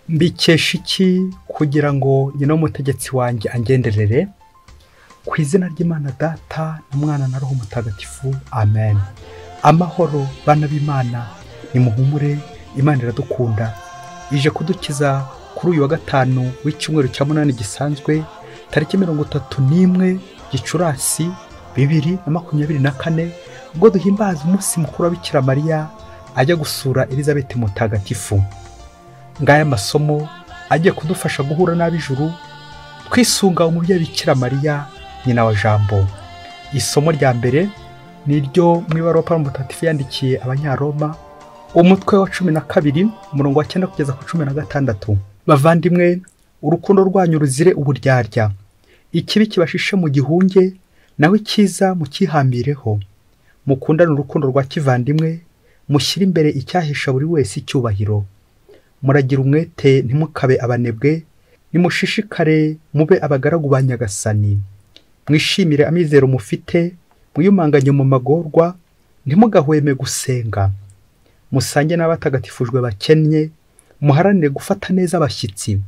mbikesha iki kugira ngo nyina w'umutegetsi wanjye angenderere? Ku izina ry'Imana Data n'Umwana na Roho Mutagatifu, amen. Amahoro bana b'Imana, nimuhumure, Imana iradukunda, ije kudukiza kuri uyu wa gatanu w'icyumweru cya 8 gisanzwe, tariki 31 Gicurasi 2024, ubwo duhimbaza umunsi mukuru wa Bikira Mariya ajya gusura Elizabeti mutagatifu. Ngaya masomo agiye kudufasha guhura n'ab'ijuru, twisunga umubyeyi Bikira Mariya nyina wa Jambo. Isomo rya mbere ni ryo mu ibaruwa Pawulo mutagatifu yandikiye Abanyaroma, umutwe wa 12 umurongo wa 9 kugeza ku 16. Bavandimwe, urukundo rwanyu ruzire uburyarya, ikibi kibashishe mu gihunge, nawe icyiza mukihamireho. Mukundane urukundo rwa kivandimwe, mushyire imbere icyahesha buri wese icyubahiro. Muragira umwete, ntimukabe abanebwe, nimushishikare mube abagaragu ba Nyagasani. Mwishimire amizero mufite, mwiyumanganye mu magorwa, ntimugahweme gusenga. Musange n'abatagatifujwe bakennye, muharanire gufata neza abashyitsi.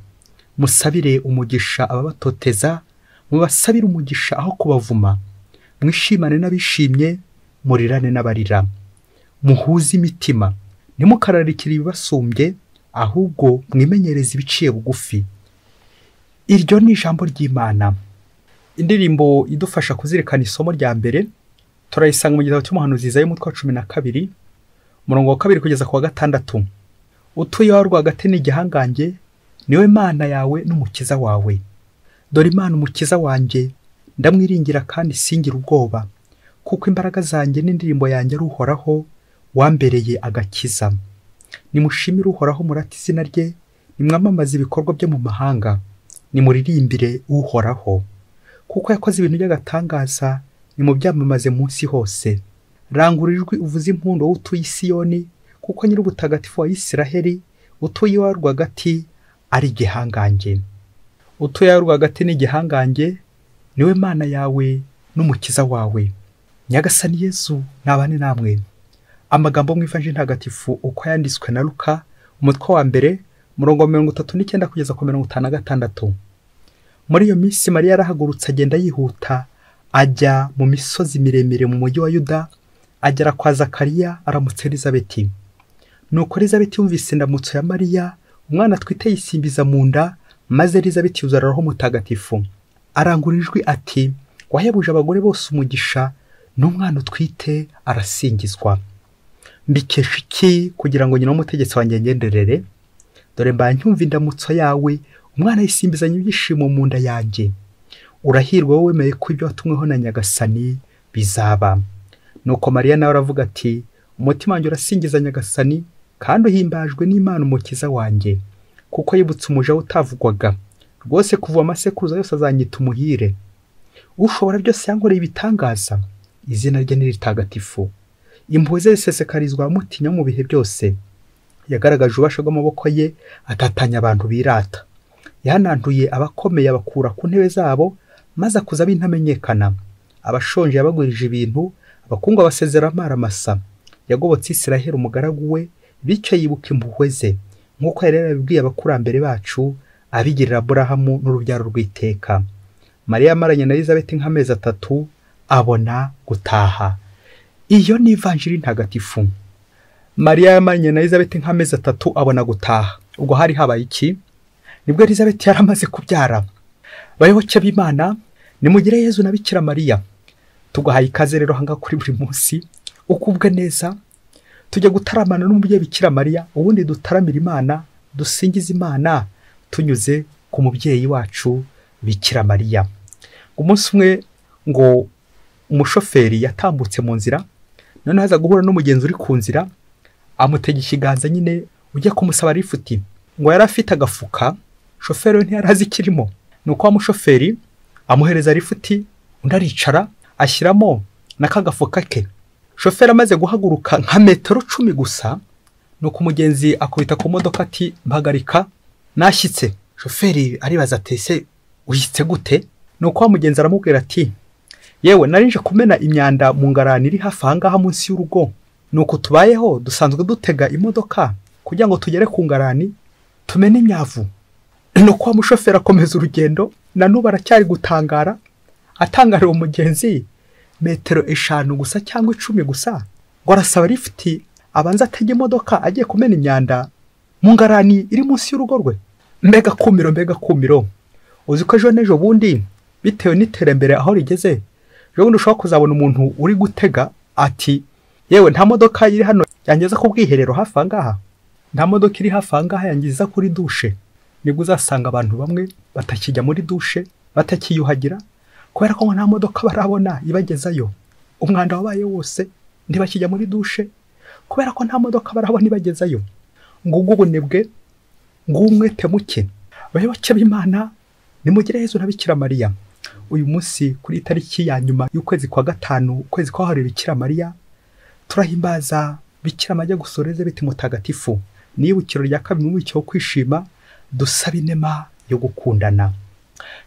Musabire umugisha ababatoteza, mubasabire umugisha aho kubavuma. Mwishimane n'abishimye, murirane n'abarira. Muhuze imitima, ntimukararikire ibibasumbye, ahubwo mwimenyereze ibiciye bugufi. Iryo ni ijambo ry'Imana. Indirimbo idufasha kuzirikana isomo rya mbere turayisanga mu gitabo cy'umuhanuzi Izayi umutwe wa 12 umurongo wa 2 kugeza ku wa 6. Utuye wa rwagati n'igihangange, niwe Mana yawe n'umukiza wawe. Dore Imana umukiza wanjye, ndamwiringira kandi singira ubwoba, kuko imbaraga zanjye n'indirimbo yanjye ari Uhoraho, wambereye agakiza. Nimushimire Uhoraho, murate izina rye, nimwamamaze ibikorwa bye mu mahanga, nimuririmbire Uhoraho, kuko yakoze ibintu by'agatangaza, nimubyamamaze munsi hose. Rangura ijwi uvuze impundu wowe utuye i Siyoni, kuko nyir'ubutagatifu wa Isiraheli utuye iwawe rwagati ari igihangange. Utuye iwawe rwagati n'igihangange, niwe Mana yawe n'umukiza wawe. Nyagasani Yesu nabane namwe. Amagambo mu Ivanjili ntagatifu uko yanditswe na Luka, umutwe wa 1 umurongo wa 39 kugeza ku 56. Muri iyo minsi Mariya yarahagurutse agenda yihuta, ajya mu misozi miremire mu mujyi wa Yuda, agera kwa Zakariya aramutse Elizabeti. Nuko Elizabeti yumvise indamutso ya Mariya, umwana atwite yisimbiza mu nda, maze Elizabeti yuzura Roho Mutagatifu. Arangura ijwi ati, wahebuje abagore bose umugisha, n'umwana utwite arasingizwa. Mbikesha iki kugira ngo nyina w'umutegetsi wanjye angenderere? Dore mbaye ntumva indamutso yawe, umwana yisimbizanya ibyishimo mu nda yanjye. Urahirwa wowe wemeye ko ibyo watumweho na Nyagasani bizaba. Nuko Mariya nawe aravuga ati, umutima wanjye urasingiza Nyagasani, kandi uhimbajwe n'Imana umukiza wanjye, kuko yibutse umuja utavugwaga. Rwose kuva amasekuruza yose azanyita umuhire. Ushobora byose yankoreye ibitangaza, izina rye ni ritagatifu. Impuhwe ze zisesekarizwa abamutinya mu bihe byose. Yagaragaje ububasha bw'amaboko ye, atatanya abantu birata. Yahanantuye abakomeye abakura ku ntebe zabo, maze akuza ab'intamenyekana. Abashonje yabagurije ibintu, abakungu abasezera amaramasa. Yagobotse Isiraheli umugaragu we, bityo yibuka impuhwe ze, nk'uko yari yarabibwiye abakurambere bacu, abigirira Aburahamu n'urubyaro rw'iteka. Mariya yamaranye na Elizabeti nk'amezi 3, abona gutaha. Iyo ni Ivanjili ntagatifu. Mariya yamaranye na Elizabeti nk'amezi 3, abona gutaha. Ubwo hari habaye iki? Nibwo Elizabeti yaramaze kubyara. Bayoboke b'Imana, nimugire Yezu na Bikira Mariya. Tugahaye ikaze rero hanga kuri Buri Munsi, ukubwe neza, tujya gutaramana n'umubyeyi Bikira Mariya, ubundi dutaramira Imana, dusingiza Imana tunyuze ku mubyeyi wacu Bikira Mariya. Umunsi umwe ngo umushoferi yatambutse mu nzira, none haza guhura n'umugenzi uri ku nzira, amutega ikiganza nyine ujya kumusaba rifuti. Ngo yari afite agafuka, shoferi we ntiyarazi kirimo. Nuko umushoferi amuhereza rifuti, undi aricara ashyiramo n'akagafuka ke. Shoferi amaze guhaguruka nka metero 10 gusa, nuko umugenzi akubita ku modoka ati, mpagarika nashyitse. Shoferi aribaza ati, ese uhitse gute? Nuko umugenzi aramubwira ati, yewe narinje kumena imyanda mu ngarani iri hafi ahangaha munsi y'urugo. Nuko tubayeho dusanzwe dutega imodoka kugira ngo tugere ku ngarani, tumena imyavu. Nuko wa mushoferi akomeza urugendo, na n'ubu aracyari gutangara, atangarira umugenzi metero 5 gusa cyangwa 10 gusa, ngo arasaba lifti abanza atege imodoka agiye kumena imyanda mu ngarani iri munsi y'urugo rwe. Mbega kumiro. Uzi ko ejo n'ejo bundi bitewe n'iterambere aho rigeze, ejo bundi ushobora kuzabona umuntu uri gutega ati yewe nta modoka iri hano yangeza ku bwiherero hafi angaha, nta modoka iri hafi angaha yangiza kuri dushe. Nibwo uzasanga abantu bamwe batakijya muri dushe, batakiyuhagira, kubera ko nta modoka barabona ibagezayo. Umwanda wabaye wose ntibakijya muri dushe kubera ko nta modoka barabona ibagezayo. Ngugu ubunebwe, ngumwete muke. Abayoboke b'Imana nimugire Yezu na Bikira Mariya. Uyu munsi kuri tariki ya nyuma y'ukwezi kwa 5, ukwezi kwahariwe Bikira Mariya, turahimbaza Bikira Mariya gusura Elizabeti mutagatifu. Nibukiro rya kabiri mu cyo kwishima, dusaba inema yo gukundana.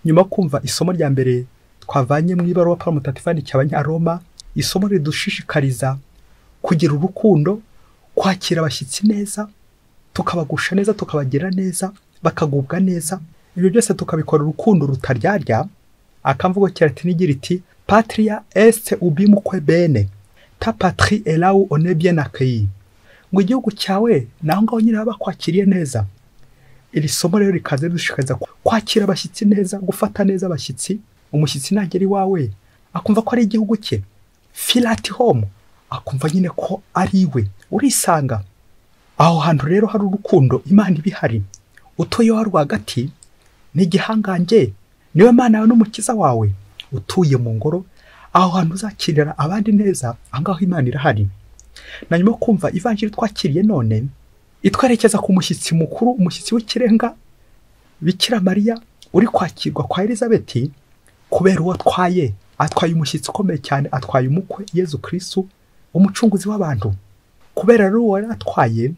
Nyuma kumva isomo rya mbere twavanye mu ibaruwa Pawulo mutagatifu yandikiye Abanyaroma, isomo ridushishikariza kugira urukundo, kwakira abashyitsi neza, tukabagusha neza, tukabagira neza, bakagubwa neza. Ibyo byose tukabikora urukundo rutaryarya. Akamvugo cyarati nigira iti patria est ubi mukwe bene, ta patrie est là où on est bien accueilli. Ngo igihugu cyawe naho ngaho nyine bakwakiriye neza. Iri somo rero rikaze dushikariza kwakira abashyitsi neza, gufata neza abashyitsi. Umushyitsi nagera iwawe akumva ko ari igihugu cye, feel at home, akumva nyine ko ari we, urisanga aho hantu. Rero hari urukundo, Imana ibihari. Utuye wa rwagati ni gihangange, niwe Mana yawe n'umukiza wawe. Utuye mu ngoro, aho hantu uzakirira abandi neza, angaho Imana irahari. Na nyuma kumva ivanjiri twakiriye none, itwerekeza ku mushyitsi mukuru, umushyitsi w'ikirenga, Bikira Mariya uri kwakirwa kwa Elizabeti, kubera uwo atwaye umushyitsi ukomeye cyane, atwaye umukwe Yezu Kristo, umucunguzi w'abantu. Kubera rero uwo atwaye,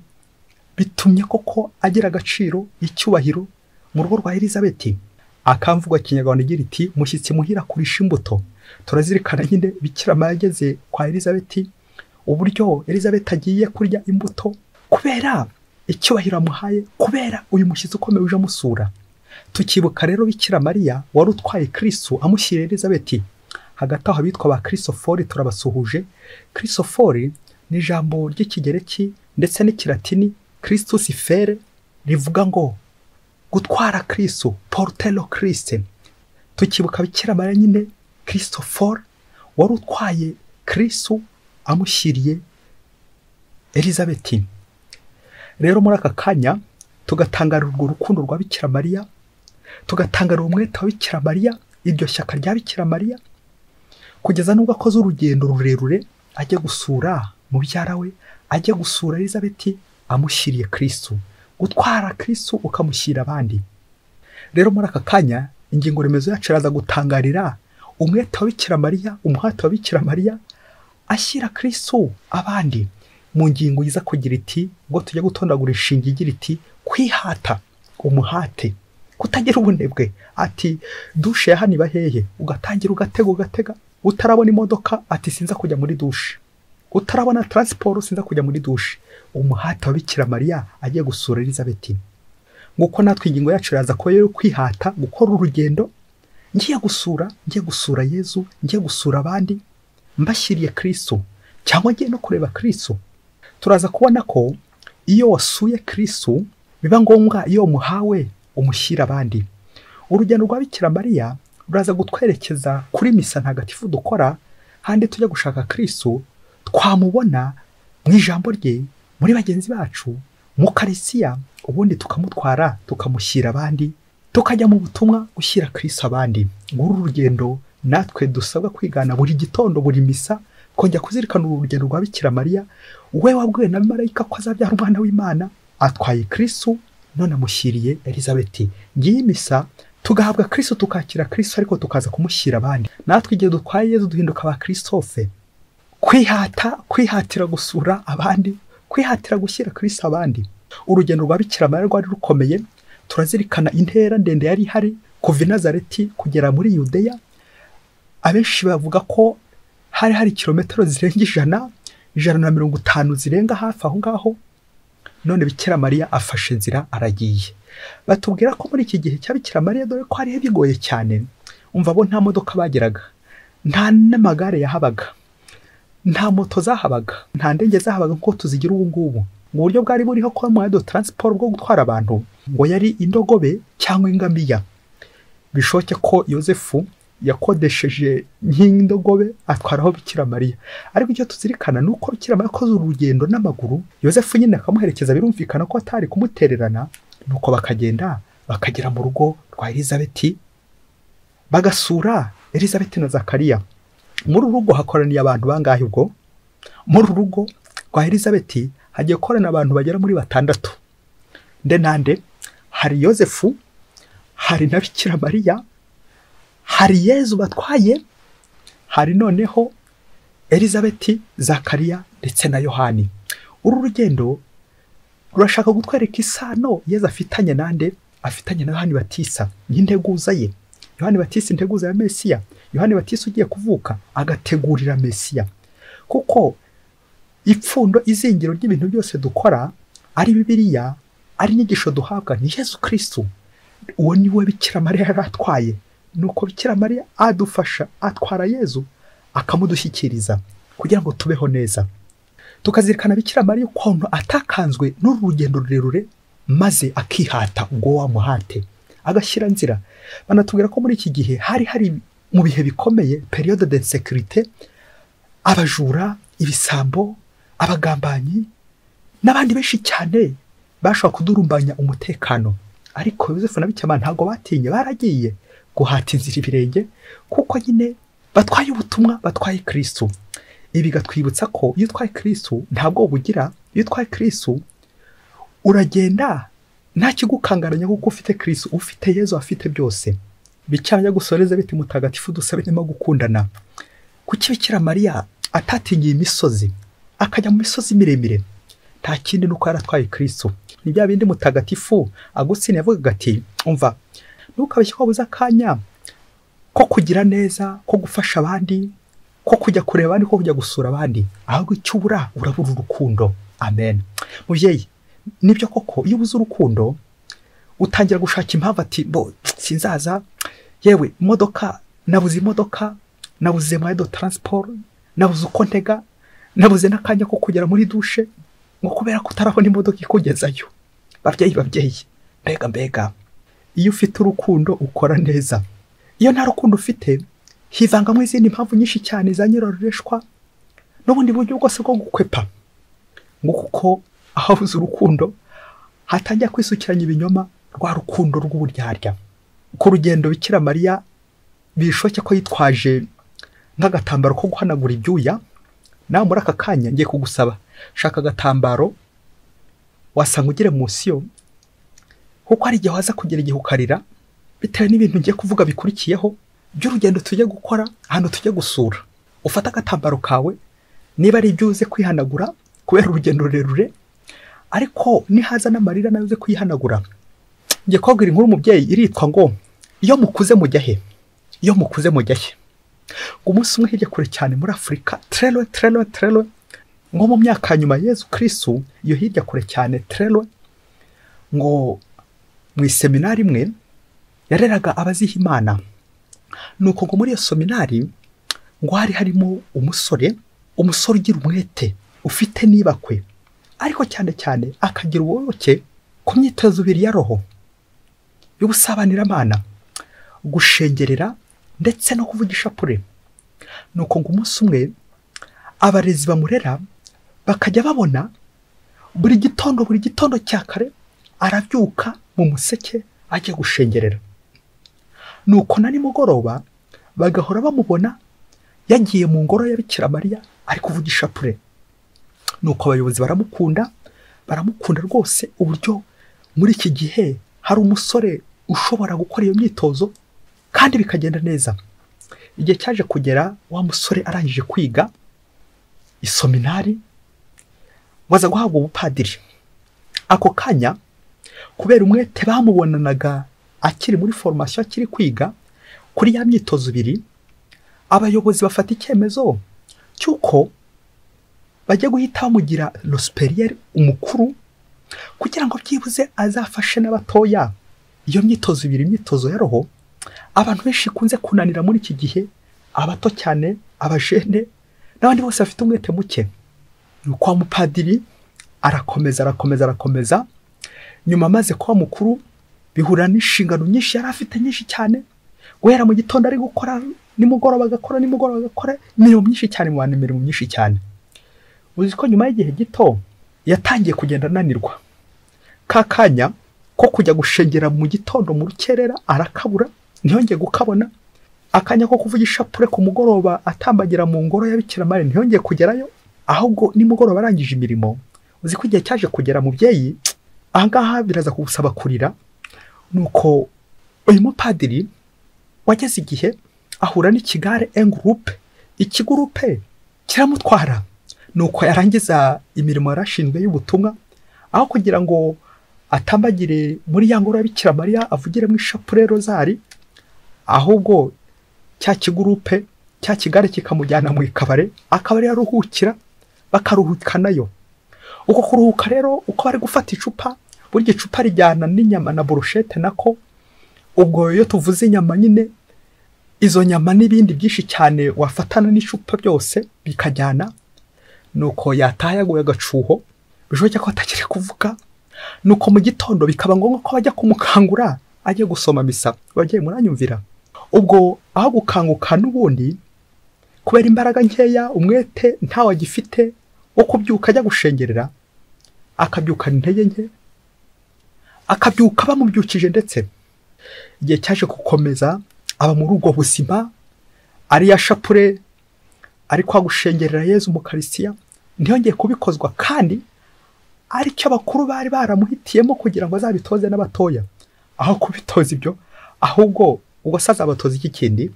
bitumye koko agira agaciro, icyubahiro mu rugo rwa Elizabeti. Akamvuga Kinyarwanda igira iti umushyitsi muhira kurisha imbuto. Turazirikana nyine Bikira Mariya ageze kwa Elizabeti, uburyo Elizabeti agiye kurya imbuto kubera icyubahiro amuhaye, kubera uyu mushyitsi ukomeye uje amusura. Tukibuka rero Bikira Mariya wari utwaye Kristo amushyira Elizabeti. Hagati aho abitwa ba Christofori turabasuhuje. Christofori ni ijambo ry'ikigereki ndetse n'ikilatini Christus fere, rivuga ngo gutwara Kristo, portelo Christe. Tukibuka Bikira Mariya nyine Christofori wari utwaye Kristo amushyiriye Elizabeti. Rero muri aka kanya tugatangarira urwo rukundo rwa Bikira Mariya, tugatangarira umwete wa Bikira Mariya, iryo shyaka rya Bikira Mariya, kugeza nubwo akoze urugendo rurerure ajya gusura mubyara we, ajya gusura Elizabeti amushyiriye Kristo. Gutwara Kristo ukamushyira abandi. Rero muri aka kanya ingingo remezo yacu iraza gutangarira umwete wa Bikira Mariya, umuhate wa Bikira Mariya ashyira Kristo abandi. Mu ngingo yiza kugira iti ngo tujya gutondagura inshinga igira iti kwihata, umuhate, kutagira ubunebwe. Ati dushe hano iba hehe, ugatangira ugatega, utarabona imodoka ati sinza kujya muri dushe, utarabona transport sinza kujya muri dushe. Umuhate wa Bikira Mariya agiye gusura Elizabeti. Nguko natwe ingingo yacu iraza ko rero kwihata, gukora urugendo, ngiye gusura Yezu, ngiye gusura abandi, mbashyiriye Kristo, cyangwa ngiye no kureba Kristo. Turaza kubona ko iyo wasuye Kristo biba ngombwa iyo muhawe umushyira abandi. Urugendo rwa Bikira Mariya ruraza gutwerekeza kuri misa ntagatifu dukora, handi tujya gushaka Kristo, twamubona mu ijambo rye, muri bagenzi bacu, mu Karisiya, ubundi tukamutwara tukamushyira abandi, tukajya mu butumwa gushyira Kristo abandi. Nguru urugendo natwe dusabwa kwigana buri gitondo, buri misa, kongera kuzirikana urugendo rwa Bikira Mariya, we wabwiwe na marayika ko azabyara umwana w'Imana, atwaye Kristo none amushyiriye Elizabeti. Ngiye misa tugahabwa Kristo, tukakira Kristo, ariko tukaza kumushyira abandi. Natwe igihe dutwaye Yezu duhinduka ba Kristofe. Kwihatira gusura abandi, kwihatira gushyira Kristo abandi. Urugendo rwa Bikira Mariya rwari rukomeye. Turazirikana intera ndende yari ihari kuva i Nazareti kugera muri Yudeya. Abenshi bavuga ko hari kilometero zirenga 150 zirenga hafi aho ngaho. None Bikira Mariya afashe inzira aragiye. batubwira ko muri iki gihe cya Bikira Mariya dore ko hari bigoye cyane. Umva bo nta modoka bagiraga, nta n'amagare yahabaga, nta moto zahabaga, nta ndege zahabaga nko tuzigira ubu ngubu. Mu buryo bwari buriho ko mu de transport bwo gutwara abantu ngo yari indogobe cyangwa ingamiya. Bishoke ko Yosefu yakodesheje nk'indogobe atwaraho Bikira Mariya. Ariko icyo tuzirikana nuko Bikira Mariya yakoze urugendo n'amaguru, Yosefu nyine akamuherekeza, birumvikana ko atari kumutererana. Nuko bakagenda bakagera mu rugo rwa Elizabeti, bagasura Elizabeti na Zakariya. Muri urugo hakoraniye abantu bangahe ubwo? Muri urugo rwa Elizabeti hagiye korana abantu bagera muri 6. Nande hari Yosefu, hari na Bikira Mariya, hari Yezu batwaye, hari noneho Elizabeti, Zakariya ndetse na Yohani. Uru rugendo rurashaka gutwereka isano Yezu afitanye nande? Afitanye na Yohani Batisa, n'integuza ye. Yohani Batisa integuza ya Mesiya. Yohani Batisa ugiye kuvuka agategurira Mesiya. Kuko ipfundo izingiro ry'ibintu byose dukora ari Bibiliya, ari inyigisho duhabwa ni Yezu Kristo. Uwo ni we Bikira Mariya yaratwaye. Nuko Bikira Mariya adufasha atwara Yezu akamudushyikiriza kugira ngo tubeho neza. Tukazirikana Bikira Mariya ukuntu atakanzwe n'urugendo rurerure maze akihata ubwo wa muhate agashyira nzira. Banatubwira ko muri iki gihe hari mu bihe bikomeye, periode d'insécurité, abajura, ibisambo, abagambanyi n'abandi benshi cyane bashaka kudurumbanya umutekano. Ariko Yosefu na Bikira Mariya ntago batinye, baragiye guhata inzira ibirenge kuko nyine batwaye ubutumwa, batwaye Kristo. Ibi gatwibutsa ko iyo utwaye Kristo ntabwo ubugira. Iyo utwaye Kristo uragenda nta kigukangaranya kuko ufite Kristo, ufite Yezu, afite byose. Bikira gusoreza biti mutagatifu dusabe nemo gukundana. Kuki Bikira Mariya atatinyiye imisozi akajya mu misozi miremire? Nta kindi nuko yaratwaye Kristo. Ni bya bindi mutagatifu Agustin yavugaga ati, umva ntukabeshye ko buza akanya ko kugira neza, ko gufasha abandi, ko kujya kureba abandi, ko kujya gusura abandi, ahubwo icyo urabura urukundo. Amen. Muvyeyi, nibyo koko iyo ubuze urukundo utangira gushaka impamvu ati bo sinzaza, yewe imodoka nabuze, imodoka nabuze moyen de transport, nabuze uko ntega, nabuze n'akanya ko kugera muri douche ngo kubera ko utarabona imodoka ikugezayo. Babyeyi, mbega iyo ufite urukundo ukora neza. Iyo nta rukundo ufite hivangamo izindi mpamvu nyinshi cyane za nyiroreshwa n'ubundi buryo bwose bwo gukwepa. Ngo kuko aho ubuze urukundo hatangira kwisukiranya ibinyoma, rwa rukundo rw'uburyarya. Ku rugendo Bikira Mariya bishoke ko yitwaje nk'agatambaro ko guhanagura ibyuya. Nawe muri aka kanya ngiye kugusaba, shaka agatambaro wasanga ugire munsi yo, kuko hari igihe waza kugera igihe ukarira bitewe n'ibintu ngiye kuvuga bikurikiyeho by'urugendo tujye gukora, ahantu tujye gusura. Ufata agatambaro kawe, niba ari ibyo uze kwihanagura kubera urugendo rurerure, ariko nihaza n'amarira nayo uze kwihanagura. Ngiye kubabwira inkuru umubyeyi iritwa ngo iyo mukuze mujya he? Iyo mukuze mujya he? Ngo umunsi umwe hirya kure cyane muri Afurika, trelo ngo mu myaka nyuma Yezu Kristo, iyo hirya kure cyane trelo, ngo mu seminari imwe yareraga abaziha Imana. Nuko ngo muri iyo seminari ngo harimo umusore ugira umwete, ufite Niba kwe, ariko cyane akagira ubuyoboke ku myitozo ibiri ya roho y'ubusabanira-Mana, gushengerera ndetse no kuvuga ishapure. Nuko ngo umunsi umwe abarezi bamurera bakajya babona buri gitondo cya kare arabyuka mu museke ajya gushengerera. Nuko na nimugoroba bagahora bamubona yagiye mu ngoro ya Bikira Mariya ari kuvuga ishapure. Nuko abayobozi baramukunda rwose, uburyo muri iki gihe hari umusore ushobora gukora iyo myitozo kandi bikagenda neza. Igihe cyaje kugera wa musore arangije kwiga iseminari, waza guhabwa ubupadiri. Ako kanya kubera umwete bamubonanaga akiri muri formation, akiri kwiga kuri ya myitozo ibiri, abayobozi bafata icyemezo cyuko bajya guhita bamugira le supérieur, umukuru kugira ngo byibuze azafashe n'abatoya. Iyo myitozo ibiri, imyitozo ya roho, abantu benshi kunze kunanira muri iki gihe, abato cyane, abajene n'abandi bose bafite umwete muke. Kwa mupadiri arakomeza, nyuma amaze kuba mukuru bihura n'inshingano nyinshi yari afite nyinshi cyane, guhera mu gitondo ari gukora, nimugoroba agakora, imirimo myinshi cyane, imirimo myinshi cyane. Uzi ko nyuma y'igihe gito yatangiye kugenda ananirwa. Kakanya ko kujya gushengera mu gitondo mu rukerera arakabura, ntiyongeye gukabona. Akanya ko kuvuga ishapure ku mugoroba atambagira mu ngoro ya Bikira Mariya ntiyongeye kugerayo, ahubwo nimugoroba arangije imirimo. Uzi ko igihe cyaje kugera mubyeyi, ahangaha biraza kugusaba kurira. Nuko uyu mupadiri wageze igihe ahura n'ikigare ikigurupe kiramutwara. Nuko yarangiza imirimo yarashinzwe y'ubutumwa, aho kugira ngo atambagire muri ya ngoro ya Bikira Mariya avugire mu ishapure rozari, ahubwo cya kigurupe, cya kigare kikamujyana mu ikabare, akaba ari aruhukira, bakaruhuka nayo. Uko kuruhuka rero, uko bari gufata icupa, burya icupa rijyana n'inyama na burushete nako. Ubwo iyo tuvuze inyama nyine, izo nyama n'ibindi byinshi cyane wafatana n'icupa byose bikajyana. Nuko yataha yaguye agacuho, bishoboke ko atakiri kuvuga. Nuko mu gitondo bikaba ngombwa ko bajya kumukangura ajye gusoma misa. Bagiye muranyumvira. Ubwo aho gukanguka n'ubundi, kubera imbaraga nkeya, umwete ntawe agifite wo kubyuka ajya gushengerera, akabyukana intege nke, akabyuka bamubyukije. Ndetse igihe cyaje gukomeza aba muri ubwo buzima, ari ya shapure, ari kwa gushengerera Yezu mu Karisiya, ntiyongeye kubikozwa, kandi ari cyo abakuru bari baramuhitiyemo kugira ngo azabitoze n'abatoya. Aho kubitoza ibyo, ahubwo ubwo saza abatoza iki kindi.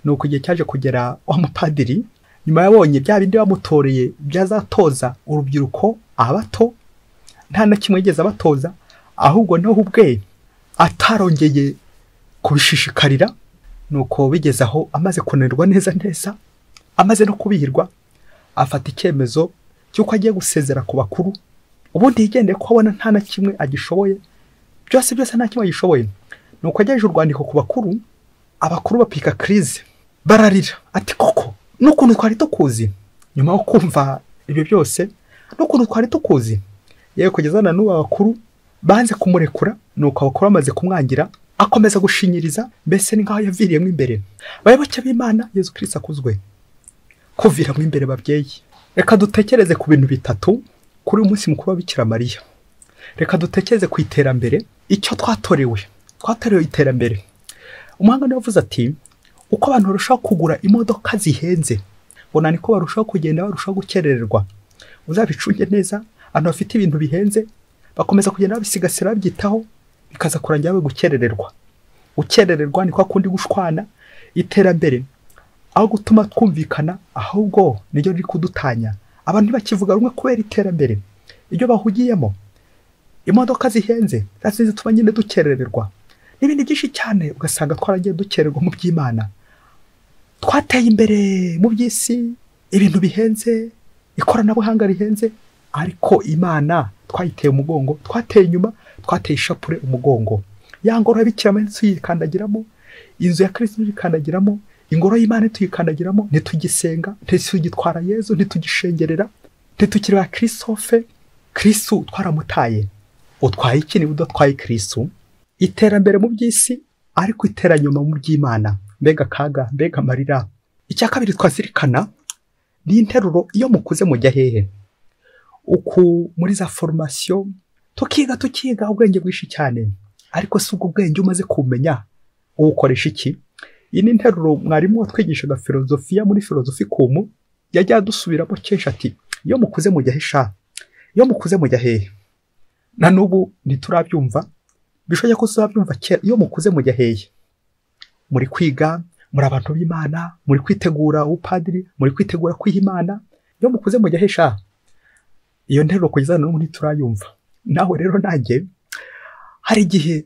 Nuko igihe cyaje kugera wa mupadiri, nyuma yabonye bya bindi bamutoreye byazatoza urubyiruko abato, nta na kimwe yigeze abatoza, ahubwo naho ubwe atarongeye kubishishikarira. Nuko bigeze aho amaze kunanirwa neza, amaze no kubihirwa, afata icyemezo cy'uko agiye gusezera ku bakuru. Ubundi yigendeye ko abona nta na kimwe agishoboye, byose nta kimwe agishoboye. Nuko agejeje urwandiko ku bakuru, abakuru bapika krize, bararira ati koko n'ukuntu twari tukuzi. Nyuma yo kumva ibyo byose, n'ukuntu twari tukuzi, yewe kugeza na n'ubu abakuru banze kumurekura. Nuko abakuru bamaze kumwangira, akomeza gushinyiriza, mbese ni nkaho yaviriyemo imbere. Bayoboke b'Imana, Yezu Kristo akuzwe. Kuviramo imbere babyeyi, reka dutekereze ku bintu bitatu kuri uyu munsi mukuru wa Bikira Mariya. Reka dutekereze ku iterambere, icyo twatorewe iterambere. Umuhanga niwe wavuze ati, uko abantu barushaho kugura imodoka zihenze, bona niko barushaho kugenda barushaho gukerererwa. Uzabicunge neza, abantu bafite ibintu bihenze bakomeza kugenda babisigasira babyitaho, bikaza kurangira we gukerererwa. Gukerererwa ni kwa kundi gushwana. Iterambere aho gutuma twumvikana, ahubwo niryo riri kudutanya. Abantu bakivuga rumwe kubera iterambere iryo bahugiyemo. Imodoka zihenze zazize tuba nyine dukerererwa, n'ibindi byinshi cyane ugasanga twaragiye dukererwa mu by'Imana. Twateye imbere mu by'isi, ibintu bihenze, ikoranabuhanga rihenze, ariko Imana twayiteye umugongo, twateye inyuma, twateye ishapure umugongo. Ya ngoro ya Bikira Mariya tuyikandagiramo, inzu ya Kristo tuyikandagiramo, ingoro y'Imana tuyikandagiramo, ntitugisenga, ntitugitwara Yezu, ntitugishengerera, ntitukireba Kristofe. Kristo twaramutaye. Utwaye iki niba udatwaye Kristo? Iterambere mu by'isi, ariko iteranyuma mu by'Imana. Mbega kaga, mbega amarira. Icya kabiri twazirikana ni interuro, iyo mukuze mujya hehe. Uku muri za formation tukiga ubwenge bwinshi cyane, ariko si ubwo ubwenge umaze kumenya ukoresha iki. Iyi ni interuro mwarimu watwigishaga filozofiya muri filozofikumu yajya adusubiramo kenshi ati, iyo mukuze mujya he iyo mukuze mujya hehe. Na n'ubu ntiturabyumva, bishoboye ko tuzabyumva kera. Iyo mukuze mujya hehe? Muri kwiga, muri abantu b'Imana, muri kwitegura ubupadiri, muri kwitegura kwiha Imana. Iyo mukuze mujya he Iyo nteruro kugeza n'ubu ntiturayumva. Nawe rero nanjye hari igihe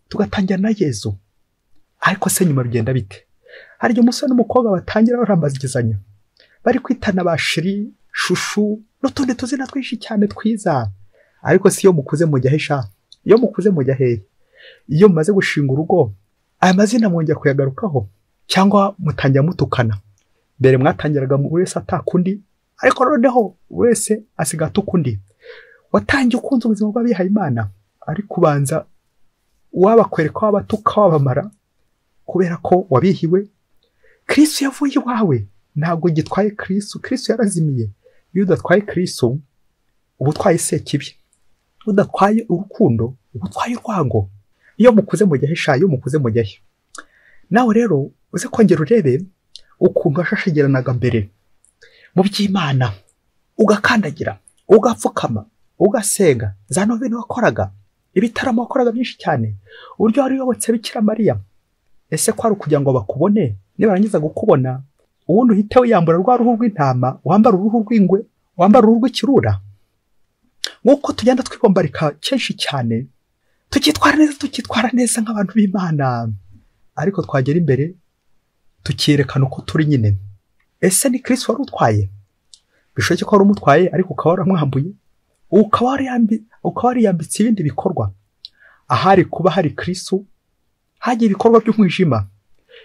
tugatangira na Yezu, ariko se nyuma bigenda bite? Hari igihe umusore n'umukobwa batangira barambazigizanya, bari kwitana bashiri, shushu, n'utundi tuzina twinshi cyane twiza, ariko si iyo mukuze mujya he sha? Iyo mukuze mujya hehe? Iyo mumaze gushinga urugo aya mazina mwongera kuyagarukaho cyangwa mutangira mutukana? Mbere mwatangiraga mu wese atakundi, ariko noneho wese asiga atukundi. Watangiye ukunze ubuzima bw'abihaye Imana, ariko ubanza wabakwereka wabatuka wabamara kubera ko wabihiwe. Kristo yavuye iwawe, ntabwo gitwaye Kristo. Kristo yarazimiye. Iyo udatwaye Kristo uba utwaye sekibi, udatwaye urukundo uba utwaye urwango. Iyo mukuze mujya he sha? Iyo mukuze mujya he? Nawe rero uze kongera urebe ukuntu washashagiranaga mbere mu by'Imana, ugakandagira, ugapfukama, ugasenga, za noveni wakoraga, ibitaramo wakoraga byinshi cyane, uburyo wari uyobotse Bikira Mariya. Ese ko ari ukugira ngo bakubone, nibarangiza gukubona ubundi uhite wiyambura rwa ruhu rw'intama, wambara uruhu rw'ingwe, wambara uruhu rw'ikirura? Nk'uko tugenda twibombarika kenshi cyane, tukitwara neza nk'abantu b'Imana, ariko twagera imbere tukiyerekana uko turi nyine. Ese ni Kristo wari utwaye? Bishoboke ko wari umutwaye ariko ukaba waramwambuye, ukaba wariyambitse ibindi bikorwa. Ahari kuba hari Kristo hagiye ibikorwa by'umwijima.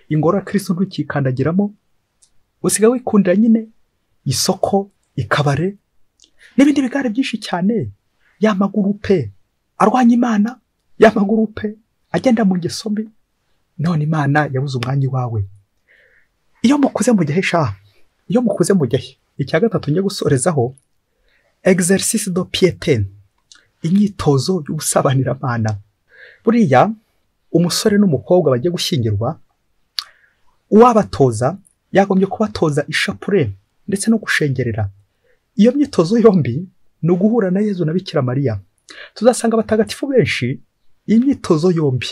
Ingoro ya Kristo ntukikandagiramo, usiga wikundira nyine isoko, ikabare n'ibindi bigare byinshi cyane. Ya magurupe arwanya Imana, ya magurupe agenda mu ngeso mbi, none Imana yabuze umwanya wawe. Iyo mukuze mujya he sha? Iyo mukuze mujya he? Icya gatatu ngiye gusorezaho, exercice de piété, imyitozo y'ubusabanira Imana. Buriya umusore n'umukobwa bagiye gushyingirwa, uwabatoza yagombye kubatoza ishapure ndetse no gushengerera. Iyo myitozo yombi ni uguhura na Yezu na Bikira Mariya. Tuzasanga abatagatifu benshi iyi myitozo yombi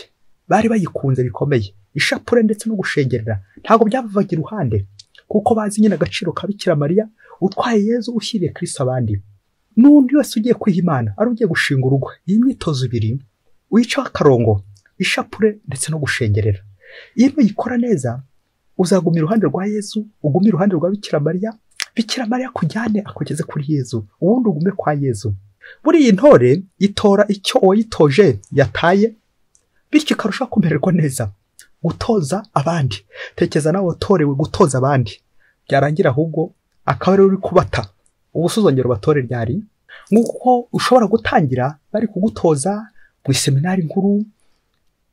bari bayikunze bikomeye, ishapure ndetse no gushengerera. Ntabwo byabavaga iruhande, kuko bazi nyine agaciro ka Bikira Mariya utwaye Yezu ushyiriye Kristo abandi. N'undi wese ugiye kwiha Imana, ari ugiye gushinga urugo, iyi myitozo ibiri uyicaho akarongo, ishapure ndetse no gushengerera. Iyo uyikora neza uzaguma iruhande rwa Yezu, ugume iruhande rwa Bikira Mariya, Bikira Mariya kujyane akugeze kuri Yezu, ubundi ugume kwa Yezu. Buri iyi ntore itora icyo uwayitoje yataye, bityo ikarushaho kumererwa neza. Gutoza abandi, tekeza nawe watorewe gutoza abandi, byarangira ahubwo akaba ari uri kubata. Ubusuzongero batore ryari, nk'uko ushobora gutangira bari kugutoza mu seminari nkuru,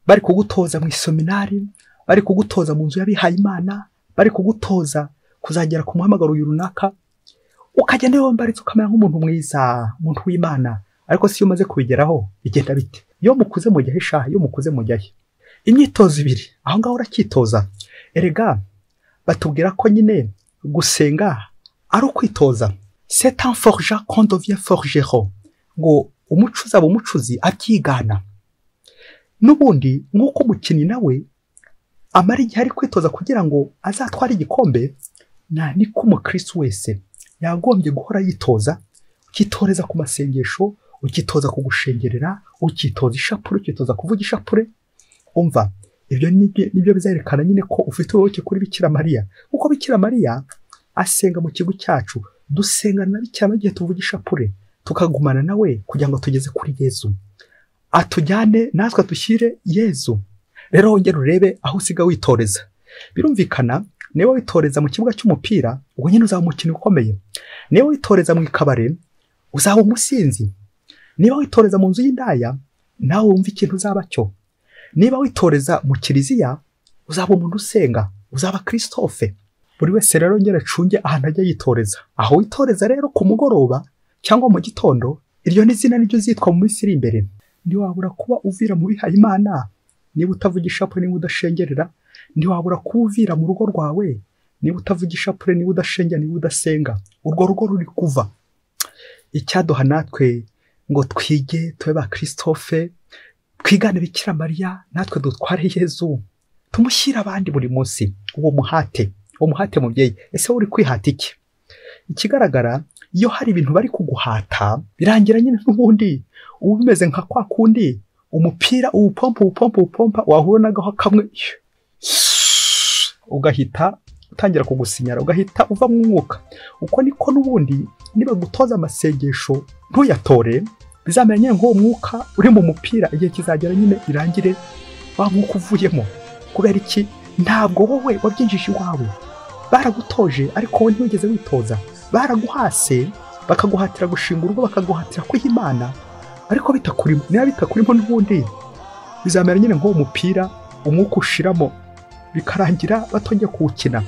bari kugutoza mu seminari, bari kugutoza mu nzu y'abihaye Imana, bari kugutoza kuzagera ku muhamagaro runaka, ukagenda wambaritse ukamera nk'umuntu mwiza, umuntu w'Imana. Ariko si iyo umaze kubigeraho bigenda bite? Iyo mukuze mujya he sha? Iyo mukuze mujya he? Imyitozo ibiri aho ngaho urakitoza. Erega batubwira ko nyine gusenga ari ukwitoza. C'est un forgeron qu'on devient forgeron. Ngo umucuzi aba umucuzi abyigana. N'ubundi nk'uko umukinnyi nawe amara igihe ari kwitoza kugira ngo azatware igikombe, niko umukristo wese yagombye guhora yitoza. Ukitoreza ku masengesho, ukitoza ku gushengerera, ukitoza ishapure, ukitoza kuvuga ishapure. Umva, ibyo nibyo bizerekana nyine ko ufite ubuyoboke kuri Bikira Mariya. Kuko Bikira Mariya asenga mu kigo cyacu, dusengana na Bikira Mariya tuvuga ishapure, tukagumana nawe kugira ngo tugeze kuri Yezu, atujyane natwe dushyire Yezu. Rero wongera urebe aho usiga witoreza. Birumvikana niba witoreza mu kibuga cy'umupira, ubwo nyine uzaba umukinnyi ukomeye. Niba witoreza mu ikabare, uzaba umusinzi. Niba witoreza mu nzu y'indaya, nawe wumva ikintu uzaba cyo. Niba witoreza mu kiliziya, uzaba umuntu usenga, uzaba Christophe. Buri wese rero ngera acunge ahantu ajya yitoreza. Aho witoreza rero ku mugoroba cyangwa mu gitondo, iryo ni izina niryo zitwa mu minsi iri imbere. Ntiwabura kuba uvira mu bihaye Imana niba utavuga ishapure, niba udashengerera. Ntiwabura kuba uvira mu rugo rwawe niba utavuga ishapure, niba udashengera, niba udasenga. Urwo rugo ruri kuva. Icyaduha natwe ngo twige tube ba Christophe, twigane Bikira Mariya, natwe dutware Yezu, tumushyira abandi buri munsi. Uwo muhate mubyeyi, ese uri kwihata iki? Ikigaragara, iyo hari ibintu bari kuguhata, birangira nyine n'ubundi uba umeze nka kwa kundi umupira uwupompa wahura nagaho kamwe ugahita utangira kugusinyara, ugahita uva mu mwuka. Uko niko n'ubundi niba gutoza amasengesho ntuyatore, bizamera nyine nk'uwo mwuka uri mu mupira igihe kizagera nyine irangire wa mwuka uvuyemo. Kubera iki? Ntabwo wowe wabyinjije iwawe, baragutoje ariko wowe ntiwigeze witoza. Baraguhase bakaguhatira gushinga urugo, bakaguhatira kwiha Imana, ariko bitakurimo. Niba bitakurimo n'ubundi bizamera nyine nk'uwo mupira umwuka ushiramo bikarangira batongeye kuwukina.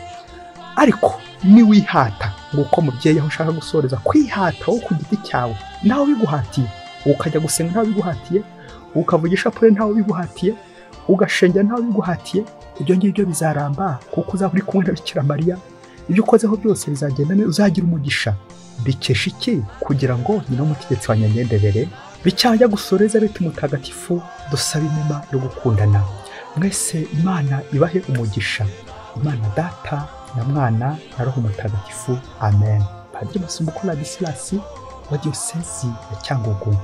Ariko niwihata nguko mubyeyi aho ushaka gusoreza, kwihata wo ku giti cyawe nawe biguhatiye, ukajya gusenga nawe biguhatiye, ukavugisha ishapure nawe biguhatiye, ugashengera nawe biguhatiye, ibyo ngibyo bizaramba kuko uzaba uri kumwe na Bikira Mariya. Ibyo ukozeho byose bizagenda neza, uzagira umugisha. Bikesha iki? Kugira ngo nyine umutegetsi wa nyangenderere bicyajya gusura Elizabeti mutagatifu, dusaba inema yo gukundana. Mwese Imana ibahe umugisha. Imana Data na Mwana na Roho Mutagatifu. Amen. Padiri Masumbuko Ladislas wa Diyosezi ya Cyangugu.